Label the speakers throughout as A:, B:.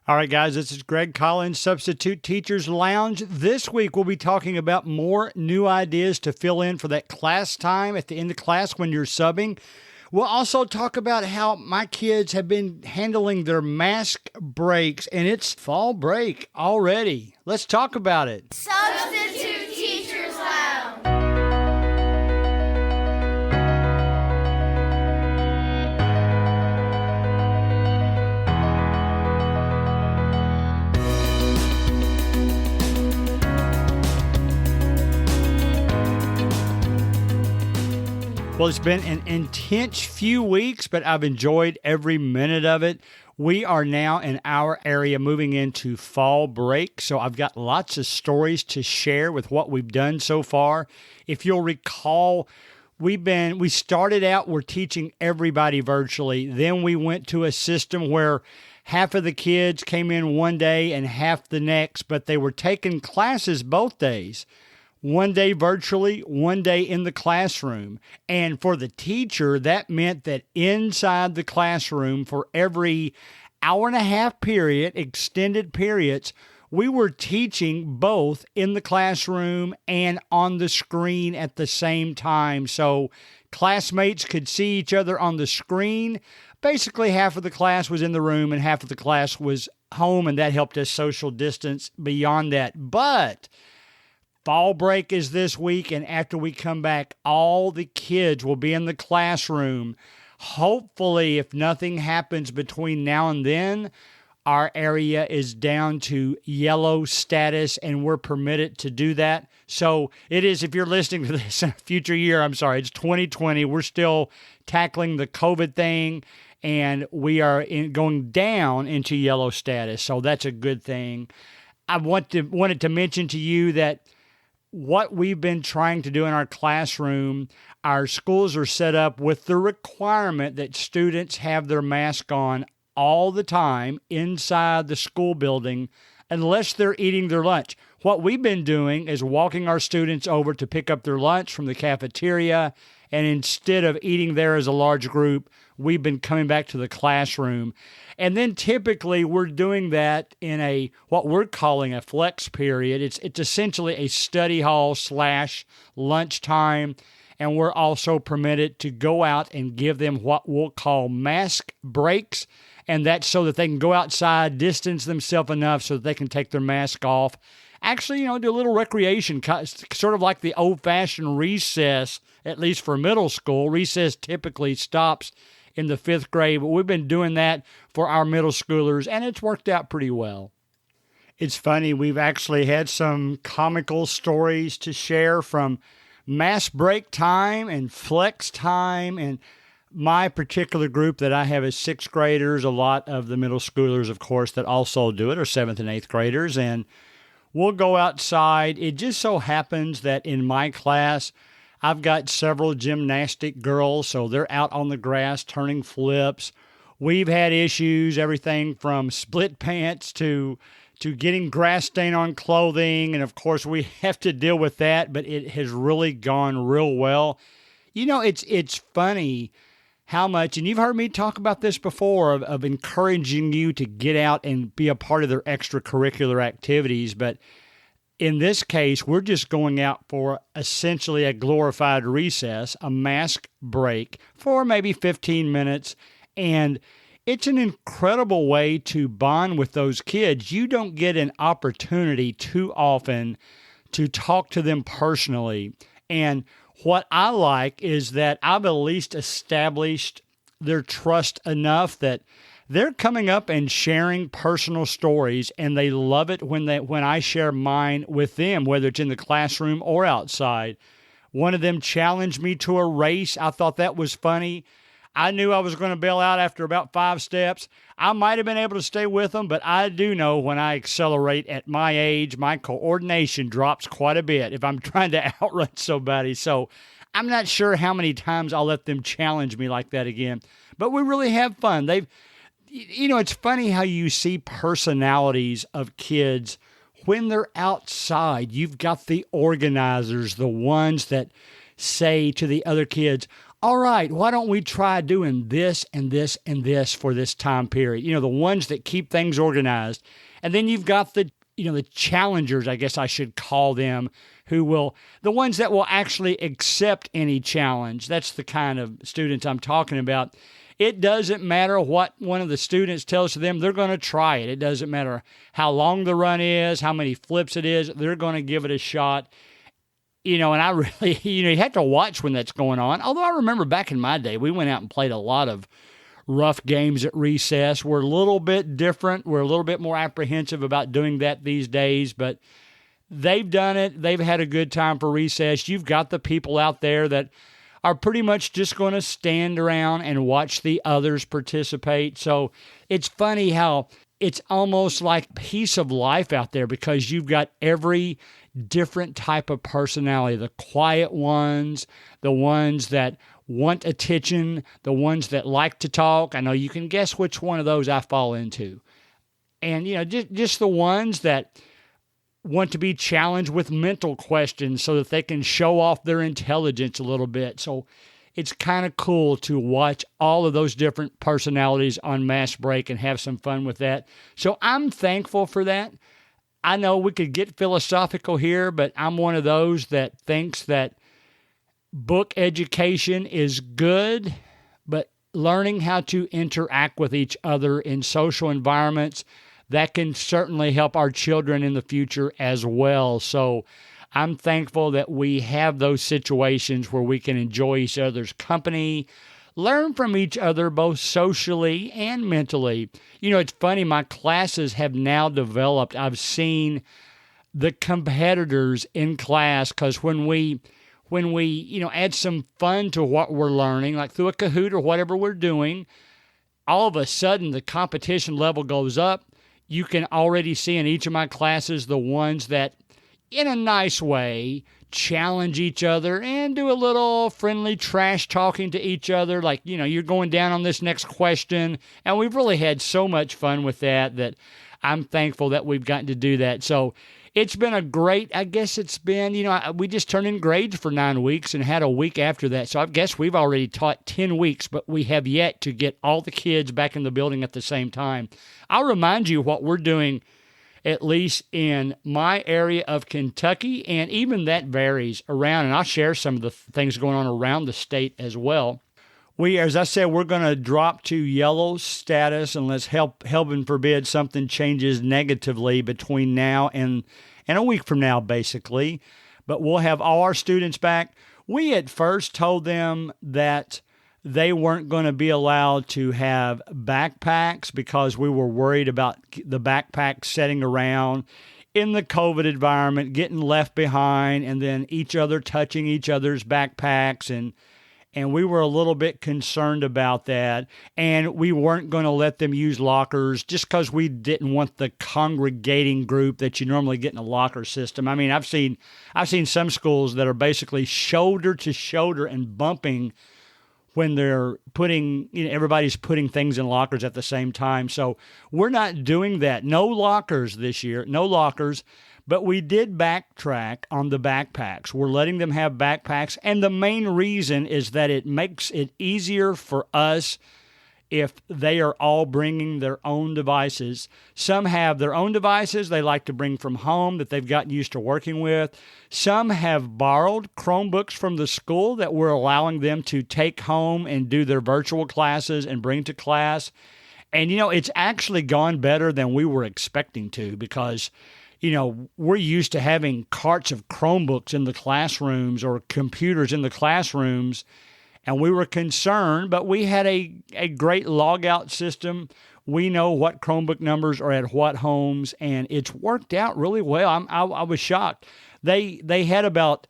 A: All right, guys, this is Greg Collins, Substitute Teachers Lounge. This week, we'll be talking about more new ideas to fill in for that class time at the end of class when you're subbing. We'll also talk about how my kids have been handling their mask breaks, and it's fall break already. Let's talk about it.
B: Substitute Teachers Lounge.
A: Well, it's been an intense few weeks, but I've enjoyed every minute of it. We are now in our area moving into fall break, so I've got lots of stories to share with what we've done so far. If you'll recall, we started out, we're teaching everybody virtually. Then we went to a system where half of the kids came in one day and half the next, but they were taking classes both days. One day virtually, one day in the classroom. And for the teacher, that meant that inside the classroom for every hour and a half period, extended periods, we were teaching both in the classroom and on the screen at the same time. So classmates could see each other on the screen. Basically, half of the class was in the room and half of the class was home, and that helped us social distance beyond that. But fall break is this week, and after we come back, all the kids will be in the classroom. Hopefully, if nothing happens between now and then, our area is down to yellow status, and we're permitted to do that. So it is, if you're listening to this in a future year, I'm sorry, it's 2020. We're still tackling the COVID thing, and we are going down into yellow status. So that's a good thing. I wanted to mention to you that what we've been trying to do in our classroom, our schools are set up with the requirement that students have their mask on all the time inside the school building unless they're eating their lunch. What we've been doing is walking our students over to pick up their lunch from the cafeteria, and instead of eating there as a large group, we've been coming back to the classroom. And then typically we're doing that in what we're calling a flex period. It's essentially a study hall / lunchtime. And we're also permitted to go out and give them what we'll call mask breaks. And that's so that they can go outside, distance themselves enough so that they can take their mask off. Actually, do a little recreation, sort of like the old-fashioned recess, at least for middle school. Recess typically stops in the 5th grade, but we've been doing that for our middle schoolers, and it's worked out pretty well. It's funny, we've actually had some comical stories to share from mass break time and flex time, and my particular group that I have is 6th graders. A lot of the middle schoolers, of course, that also do it are 7th and 8th graders, and we'll go outside. It just so happens that in my class, I've got several gymnastic girls, so they're out on the grass turning flips. We've had issues, everything from split pants to getting grass stain on clothing, and of course we have to deal with that, but it has really gone real well. It's funny how much, and you've heard me talk about this before, of encouraging you to get out and be a part of their extracurricular activities, but in this case, we're just going out for essentially a glorified recess, a mask break for maybe 15 minutes, and it's an incredible way to bond with those kids. You don't get an opportunity too often to talk to them personally, and what I like is that I've at least established their trust enough that they're coming up and sharing personal stories, and they love it when I share mine with them, whether it's in the classroom or outside. One of them challenged me to a race. I thought that was funny. I knew I was going to bail out after about 5 steps. I might have been able to stay with them, but I do know when I accelerate at my age, my coordination drops quite a bit if I'm trying to outrun somebody. So I'm not sure how many times I'll let them challenge me like that again. But we really have fun. It's funny how you see personalities of kids when they're outside. You've got the organizers, the ones that say to the other kids, all right, why don't we try doing this and this and this for this time period? The ones that keep things organized. And then you've got the challengers, I guess I should call them, the ones that will actually accept any challenge. That's the kind of students I'm talking about. It doesn't matter what one of the students tells to them, they're going to try it. It doesn't matter how long the run is, how many flips it is, they're going to give it a shot. And I really, you have to watch when that's going on. Although I remember back in my day, we went out and played a lot of rough games at recess. We're a little bit different. We're a little bit more apprehensive about doing that these days, but they've done it. They've had a good time for recess. You've got the people out there that are pretty much just going to stand around and watch the others participate. So it's funny how it's almost like piece of life out there because you've got every different type of personality, the quiet ones, the ones that want attention, the ones that like to talk. I know you can guess which one of those I fall into. And, just the ones that want to be challenged with mental questions so that they can show off their intelligence a little bit. So it's kind of cool to watch all of those different personalities on Mass Break and have some fun with that. So I'm thankful for that. I know we could get philosophical here, but I'm one of those that thinks that book education is good, but learning how to interact with each other in social environments, that can certainly help our children in the future as well. So I'm thankful that we have those situations where we can enjoy each other's company, learn from each other both socially and mentally. It's funny, my classes have now developed. I've seen the competitors in class because when we add some fun to what we're learning, like through a Kahoot or whatever we're doing, all of a sudden the competition level goes up. You can already see in each of my classes the ones that, in a nice way, challenge each other and do a little friendly trash talking to each other. Like, you're going down on this next question. And we've really had so much fun with that I'm thankful that we've gotten to do that. So it's been we just turned in grades for 9 weeks and had a week after that. So I guess we've already taught 10 weeks, but we have yet to get all the kids back in the building at the same time. I'll remind you what we're doing, at least in my area of Kentucky, and even that varies around, and I'll share some of the things going on around the state as well. As I said, we're going to drop to yellow status unless heaven forbid something changes negatively between now and a week from now, basically. But we'll have all our students back. We at first told them that they weren't going to be allowed to have backpacks because we were worried about the backpacks setting around in the COVID environment, getting left behind, and then each other touching each other's backpacks. And we were a little bit concerned about that. And we weren't going to let them use lockers just because we didn't want the congregating group that you normally get in a locker system. I mean, I've seen some schools that are basically shoulder to shoulder and bumping when they're everybody's putting things in lockers at the same time. So we're not doing that. No lockers this year, no lockers. But we did backtrack on the backpacks. We're letting them have backpacks. And the main reason is that it makes it easier for us if they are all bringing their own devices. Some have their own devices they like to bring from home that they've gotten used to working with. Some have borrowed Chromebooks from the school that we're allowing them to take home and do their virtual classes and bring to class. And, it's actually gone better than we were expecting to because we're used to having carts of Chromebooks in the classrooms or computers in the classrooms, and we were concerned, but we had a great logout system. We know what Chromebook numbers are at what homes, and it's worked out really well. I was shocked. They had about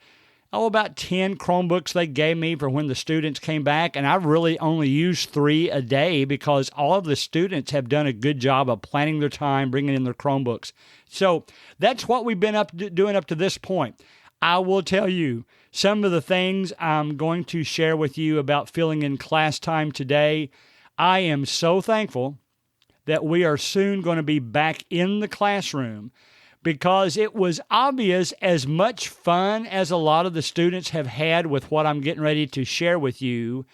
A: 10 Chromebooks they gave me for when the students came back, and I really only used 3 a day because all of the students have done a good job of planning their time, bringing in their Chromebooks. So that's what we've been doing up to this point. I will tell you some of the things I'm going to share with you about filling in class time today. I am so thankful that we are soon going to be back in the classroom. because it was obvious, as much fun as a lot of the students have had with what I'm getting ready to share with you,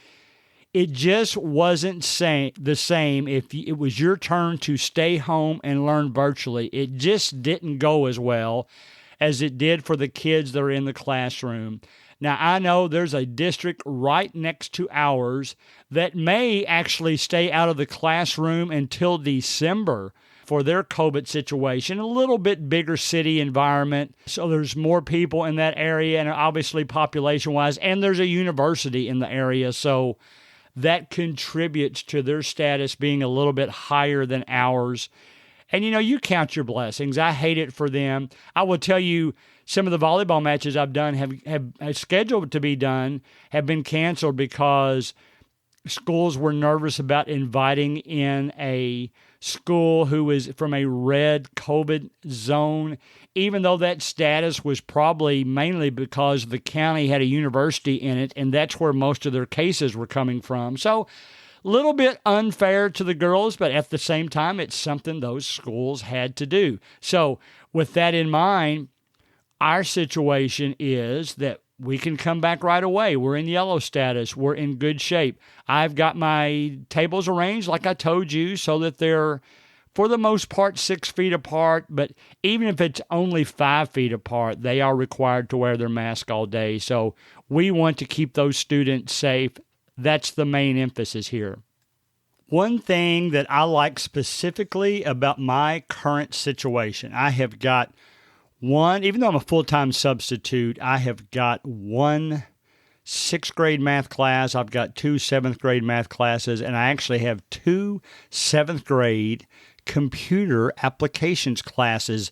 A: it just wasn't the same if it was your turn to stay home and learn virtually. It just didn't go as well as it did for the kids that are in the classroom. Now, I know there's a district right next to ours that may actually stay out of the classroom until December for their COVID situation. A little bit bigger city environment, so there's more people in that area, and obviously population-wise, and there's a university in the area, so that contributes to their status being a little bit higher than ours. And, you count your blessings. I hate it for them. I will tell you, some of the volleyball matches I've done have scheduled to be done have been canceled because schools were nervous about inviting in a school who was from a red COVID zone, even though that status was probably mainly because the county had a university in it, and that's where most of their cases were coming from. So a little bit unfair to the girls, but at the same time, it's something those schools had to do. So with that in mind, our situation is that we can come back right away. We're in yellow status. We're in good shape. I've got my tables arranged, like I told you, so that they're, for the most part, 6 feet apart. But even if it's only 5 feet apart, they are required to wear their mask all day. So we want to keep those students safe. That's the main emphasis here. One thing that I like specifically about my current situation, I have got even though I'm a full-time substitute, I have got one 6th grade math class, I've got 2 7th grade math classes, and I actually have 2 7th grade computer applications classes.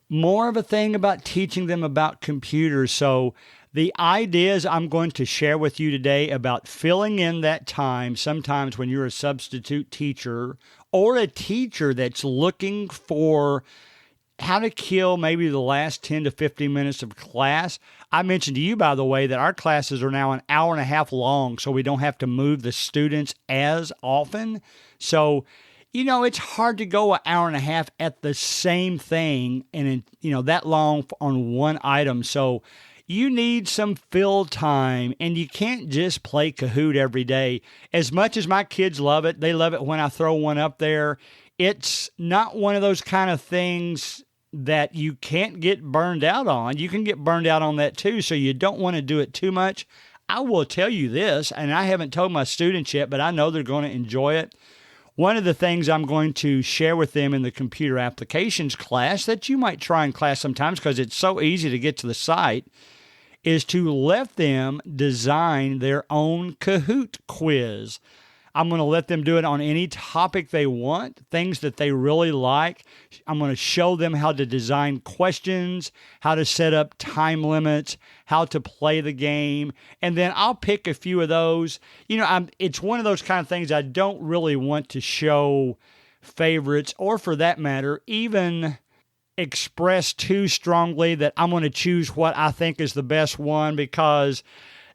A: More of a thing about teaching them about computers. So the ideas I'm going to share with you today about filling in that time, sometimes when you're a substitute teacher or a teacher that's looking for how to kill maybe the last 10 to 15 minutes of class. I mentioned to you, by the way, that our classes are now an hour and a half long, so we don't have to move the students as often. So, it's hard to go an hour and a half at the same thing and, that long on one item. So you need some fill time, and you can't just play Kahoot every day. As much as my kids love it, they love it when I throw one up there. It's not one of those kind of things that you can't get burned out on. You can get burned out on that too, so you don't want to do it too much. I will tell you this, and I haven't told my students yet, but I know they're going to enjoy it. One of the things I'm going to share with them in the computer applications class that you might try in class sometimes because it's so easy to get to the site is to let them design their own Kahoot quiz. I'm going to let them do it on any topic they want, things that they really like. I'm going to show them how to design questions, how to set up time limits, how to play the game, and then I'll pick a few of those. It's one of those kind of things I don't really want to show favorites, or for that matter, even express too strongly that I'm going to choose what I think is the best one, because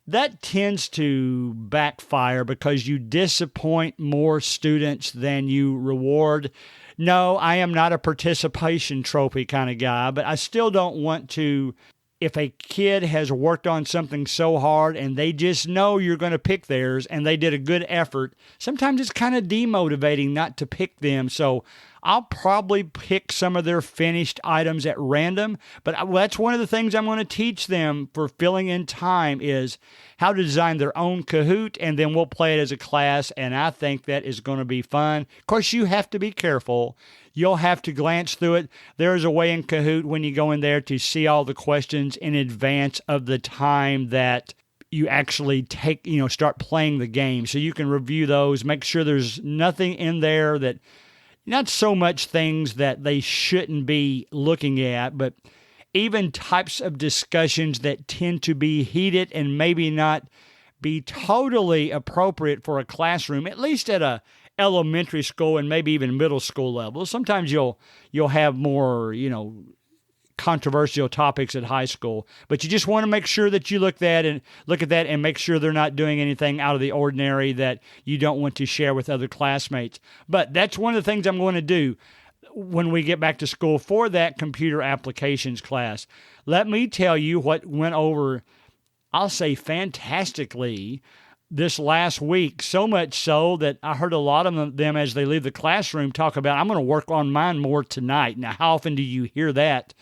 A: that tends to backfire because you disappoint more students than you reward. No, I am not a participation trophy kind of guy, but I still don't want to, if a kid has worked on something so hard and they just know you're going to pick theirs and they did a good effort, sometimes it's kind of demotivating not to pick them. So I'll probably pick some of their finished items at random, but that's one of the things I'm going to teach them for filling in time is how to design their own Kahoot, and then we'll play it as a class, and I think that is going to be fun. Of course, you have to be careful. You'll have to glance through it. There is a way in Kahoot when you go in there to see all the questions in advance of the time that you actually start playing the game. So you can review those, make sure there's nothing in there that, not so much things that they shouldn't be looking at, but even types of discussions that tend to be heated and maybe not be totally appropriate for a classroom, at least at a elementary school and maybe even middle school level. Sometimes you'll have more, controversial topics at high school, but you just want to make sure that you look at that and make sure they're not doing anything out of the ordinary that you don't want to share with other classmates. But that's one of the things I'm going to do. when we get back to school for that computer applications class. Let me tell you what went over, I'll say fantastically, this last week, so much so that I heard a lot of them as they leave the classroom talk about, I'm going to work on mine more tonight. Now, how often do you hear that?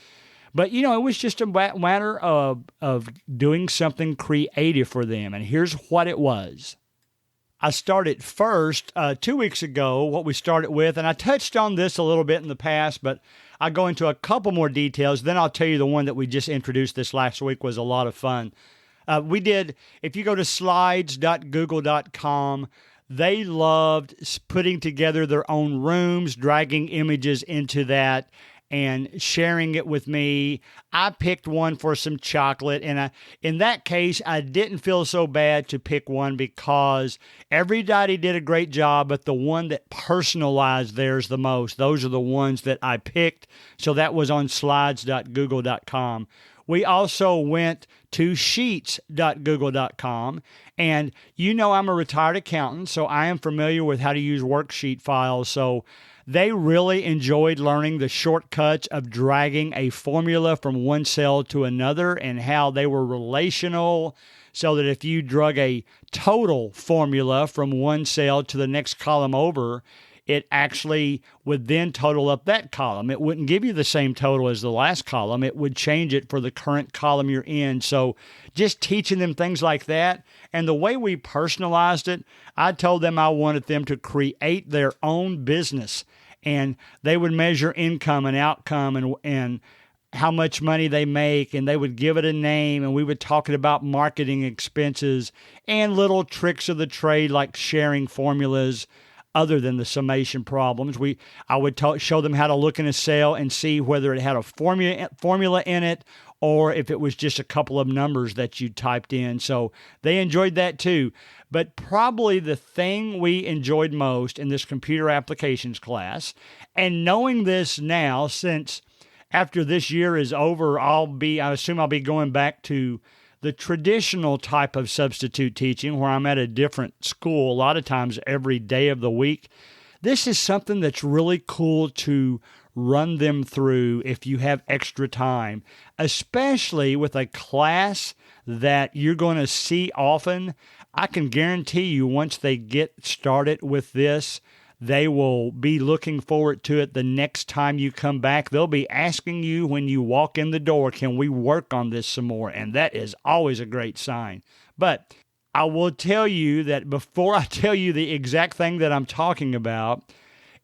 A: But, it was just a matter of doing something creative for them. And here's what it was. I started first 2 weeks ago, what we started with, and I touched on this a little bit in the past, but I'll go into a couple more details. Then I'll tell you the one that we just introduced this last week was a lot of fun. We did, if you go to slides.google.com, they loved putting together their own rooms, dragging images into that, and sharing it with me. I picked one for some chocolate, and in that case, I didn't feel so bad to pick one because everybody did a great job, but the one that personalized theirs the most, those are the ones that I picked. So that was on slides.google.com. We also went to sheets.google.com, and I'm a retired accountant, so I am familiar with how to use worksheet files. So they really enjoyed learning the shortcuts of dragging a formula from one cell to another and how they were relational, so that if you drug a total formula from one cell to the next column over, it actually would then total up that column. It wouldn't give you the same total as the last column. It would change it for the current column you're in. So just teaching them things like that. And the way we personalized it, I told them I wanted them to create their own business. And they would measure income and outcome and how much money they make, and they would give it a name, and we would talk about marketing expenses and little tricks of the trade like sharing formulas other than the summation problems. I would show them how to look in a cell and see whether it had a formula in it or if it was just a couple of numbers that you typed in. So they enjoyed that too. But probably the thing we enjoyed most in this computer applications class, and knowing this now, since after this year is over, I assume I'll be going back to the traditional type of substitute teaching where I'm at a different school a lot of times every day of the week. This is something that's really cool to run them through if you have extra time, especially with a class that you're going to see often. I can guarantee you once they get started with this, they will be looking forward to it the next time you come back. They'll be asking you when you walk in the door, can we work on this some more? And that is always a great sign. But I will tell you that before I tell you the exact thing that I'm talking about,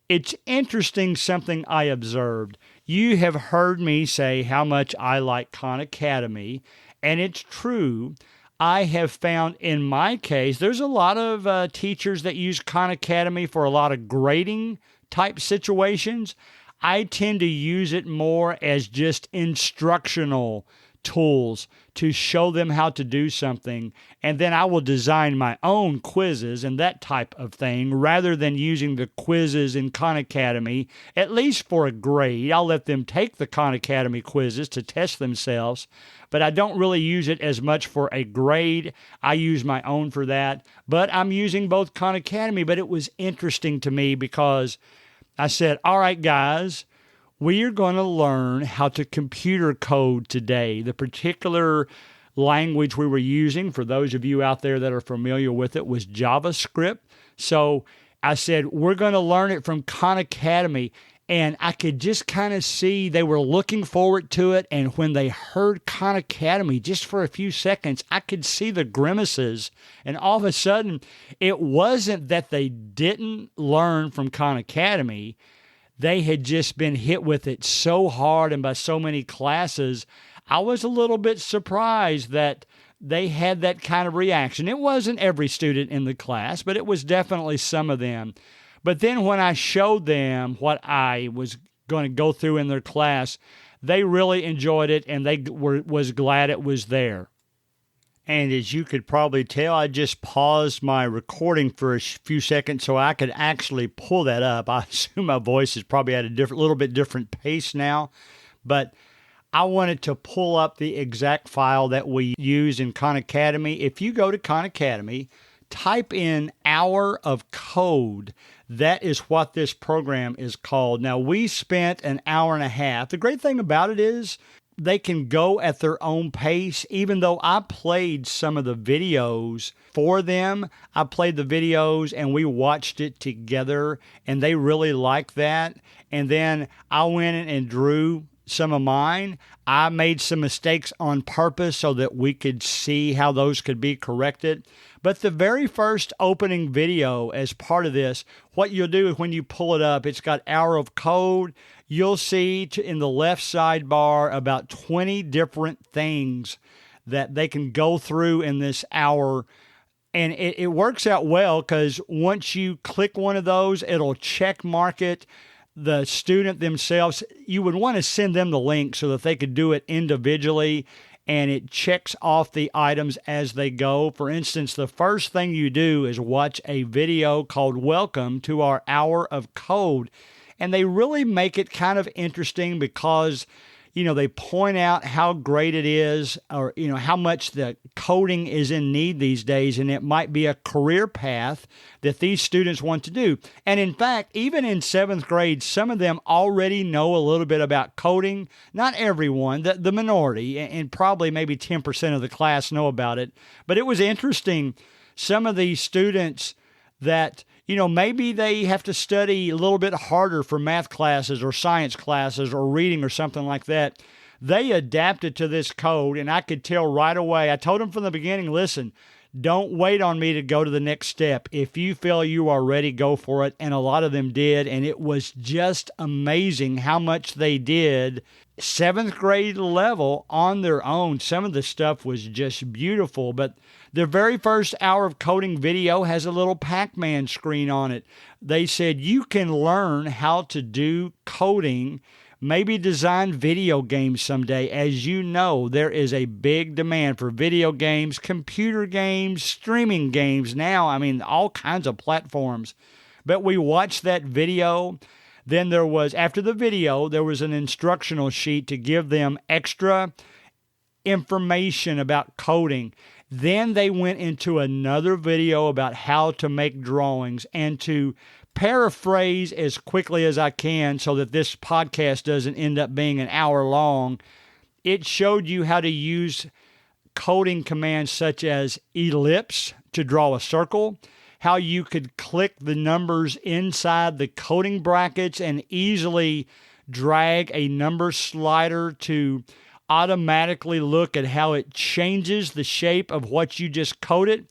A: it's interesting something I observed. You have heard me say how much I like Khan Academy, and it's true. I have found in my case, there's a lot of teachers that use Khan Academy for a lot of grading type situations. I tend to use it more as just instructional tools to show them how to do something. And then I will design my own quizzes and that type of thing rather than using the quizzes in Khan Academy, at least for a grade. I'll let them take the Khan Academy quizzes to test themselves, but I don't really use it as much for a grade. I use my own for that, but I'm using both Khan Academy. But it was interesting to me because I said, all right, guys, we are going to learn how to computer code today. The particular language we were using, for those of you out there that are familiar with it, was JavaScript. So I said, we're going to learn it from Khan Academy. And I could just kind of see they were looking forward to it. And when they heard Khan Academy, just for a few seconds, I could see the grimaces. And all of a sudden, it wasn't that they didn't learn from Khan Academy. They had just been hit with it so hard and by so many classes. I was a little bit surprised that they had that kind of reaction. It wasn't every student in the class, but it was definitely some of them. But then when I showed them what I was going to go through in their class, they really enjoyed it and they was glad it was there. And as you could probably tell, I just paused my recording for a few seconds so I could actually pull that up. I assume my voice is probably at a little bit different pace now, but I wanted to pull up the exact file that we use in Khan Academy. If you go to Khan Academy, type in hour of code. That is what this program is called. Now, we spent an hour and a half. The great thing about it is they can go at their own pace. Even though I played some of the videos for them, I played the videos and we watched it together, and they really liked that. And then I went and drew some of mine. I made some mistakes on purpose so that we could see how those could be corrected. But the very first opening video as part of this, what you'll do is when you pull it up, it's got hour of code. You'll see in the left sidebar about 20 different things that they can go through in this hour. And it works out well because once you click one of those, it'll check mark it. The student themselves, you would want to send them the link so that they could do it individually, and it checks off the items as they go. For instance, the first thing you do is watch a video called Welcome to Our Hour of Code, and they really make it kind of interesting because they point out how great it is, or, how much the coding is in need these days, and it might be a career path that these students want to do. And in fact, even in 7th grade, some of them already know a little bit about coding. Not everyone, the minority, and probably maybe 10% of the class know about it. But it was interesting, some of these students that maybe they have to study a little bit harder for math classes or science classes or reading or something like that. They adapted to this code, and I could tell right away. I told them from the beginning, listen, don't wait on me to go to the next step. If you feel you are ready, go for it. And a lot of them did, and it was just amazing how much they did 7th grade level on their own. Some of the stuff was just beautiful, but the very first hour of coding video has a little Pac-Man screen on it. They said you can learn how to do coding, maybe design video games someday. As you know, there is a big demand for video games, computer games, streaming games now. All kinds of platforms. But we watched that video. Then after the video, there was an instructional sheet to give them extra information about coding. Then they went into another video about how to make drawings, and to paraphrase as quickly as I can so that this podcast doesn't end up being an hour long, it showed you how to use coding commands such as ellipse to draw a circle, how you could click the numbers inside the coding brackets and easily drag a number slider to automatically look at how it changes the shape of what you just coded.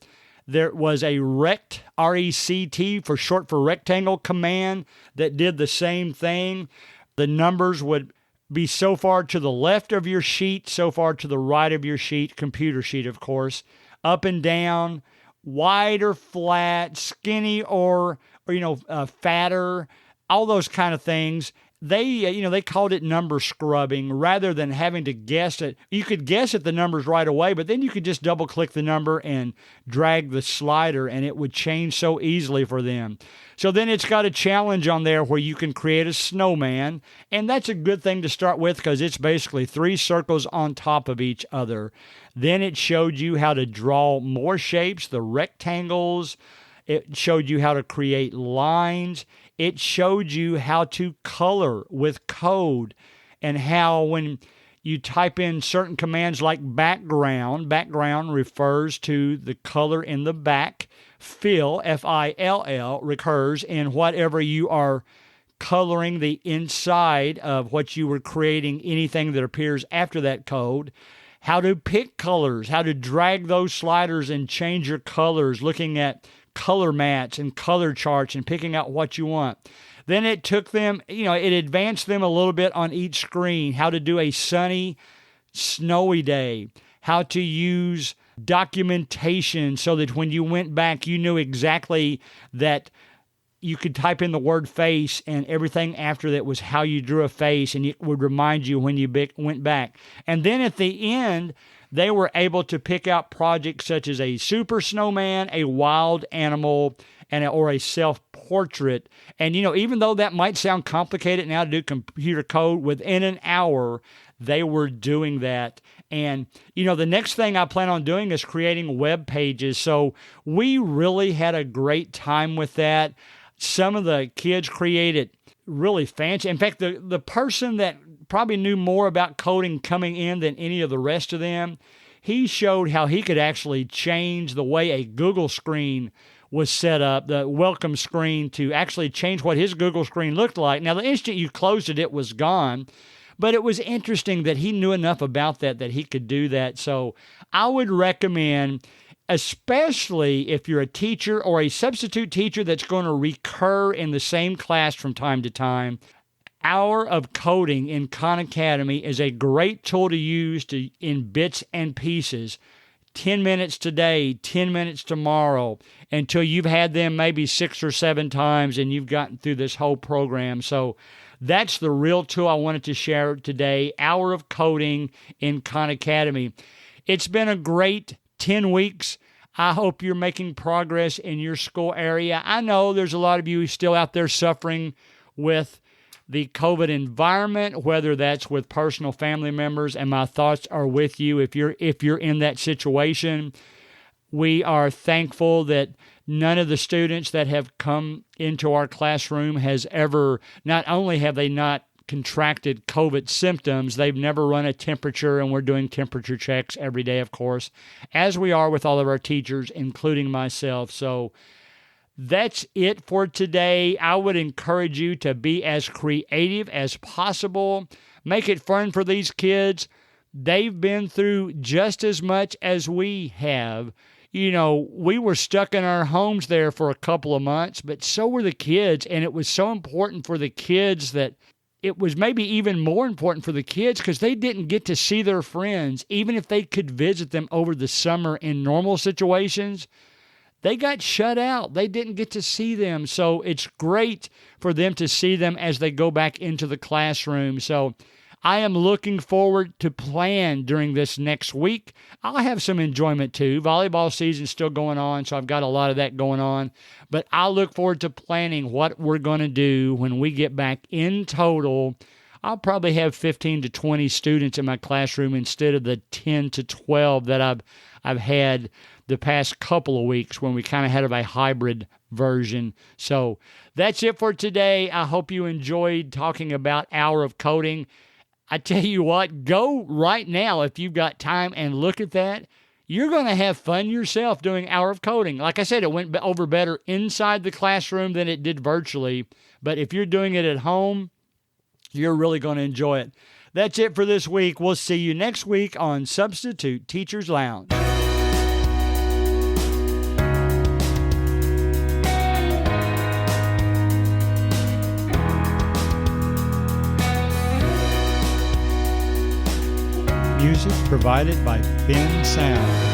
A: There was a rect, R-E-C-T, for short for rectangle command that did the same thing. The numbers would be so far to the left of your sheet, so far to the right of your sheet, computer sheet, of course, up and down, wide or flat, skinny or fatter, all those kind of things. They called it number scrubbing rather than having to guess it. You could guess at the numbers right away, but then you could just double click the number and drag the slider and it would change so easily for them. So then it's got a challenge on there where you can create a snowman, and that's a good thing to start with because it's basically 3 circles on top of each other. Then it showed you how to draw more shapes, the rectangles. It showed you how to create lines. It showed you how to color with code, and how when you type in certain commands like background refers to the color in the back. Fill, F-I-L-L, recurs in whatever you are coloring the inside of what you were creating, anything that appears after that code. How to pick colors, how to drag those sliders and change your colors, looking at color mats and color charts and picking out what you want. Then it took them, it advanced them a little bit on each screen, how to do a sunny, snowy day, how to use documentation so that when you went back, you knew exactly that you could type in the word face and everything after that was how you drew a face, and it would remind you when you went back. And then at the end, they were able to pick out projects such as a super snowman, a wild animal, or a self-portrait portrait. And, even though that might sound complicated now to do computer code, within an hour, they were doing that. And, the next thing I plan on doing is creating web pages. So we really had a great time with that. Some of the kids created really fancy. In fact, the person that probably knew more about coding coming in than any of the rest of them, he showed how he could actually change the way a Google screen was set up, the welcome screen, to actually change what his Google screen looked like. Now, the instant you closed it, it was gone. But it was interesting that he knew enough about that he could do that. So I would recommend, especially if you're a teacher or a substitute teacher that's going to recur in the same class from time to time, Hour of Coding in Khan Academy is a great tool to use in bits and pieces. 10 minutes today, 10 minutes tomorrow, until you've had them maybe 6 or 7 times and you've gotten through this whole program. So that's the real tool I wanted to share today, Hour of Coding in Khan Academy. It's been a great 10 weeks. I hope you're making progress in your school area. I know there's a lot of you still out there suffering with the COVID environment, whether that's with personal family members, and my thoughts are with you if you're in that situation. We are thankful that none of the students that have come into our classroom has ever, not only have they not contracted COVID symptoms, they've never run a temperature, and we're doing temperature checks every day, of course, as we are with all of our teachers, including myself. So that's it for today. I would encourage you to be as creative as possible. Make it fun for these kids. They've been through just as much as we have. We were stuck in our homes there for a couple of months, but so were the kids. And it was so important for the kids that it was maybe even more important for the kids because they didn't get to see their friends. Even if they could visit them over the summer in normal situations, they got shut out. They didn't get to see them. So it's great for them to see them as they go back into the classroom. So I am looking forward to playing during this next week. I'll have some enjoyment too. Volleyball season's still going on, so I've got a lot of that going on. But I'll look forward to planning what we're going to do when we get back in total. I'll probably have 15 to 20 students in my classroom instead of the 10 to 12 that I've had the past couple of weeks when we kind of had a hybrid version. So that's it for today. I hope you enjoyed talking about Hour of Coding. I tell you what, go right now if you've got time and look at that. You're going to have fun yourself doing Hour of Coding. Like I said, it went over better inside the classroom than it did virtually. But if you're doing it at home, you're really going to enjoy it. That's it for this week. We'll see you next week on Substitute Teachers Lounge. Music provided by Finn Sound.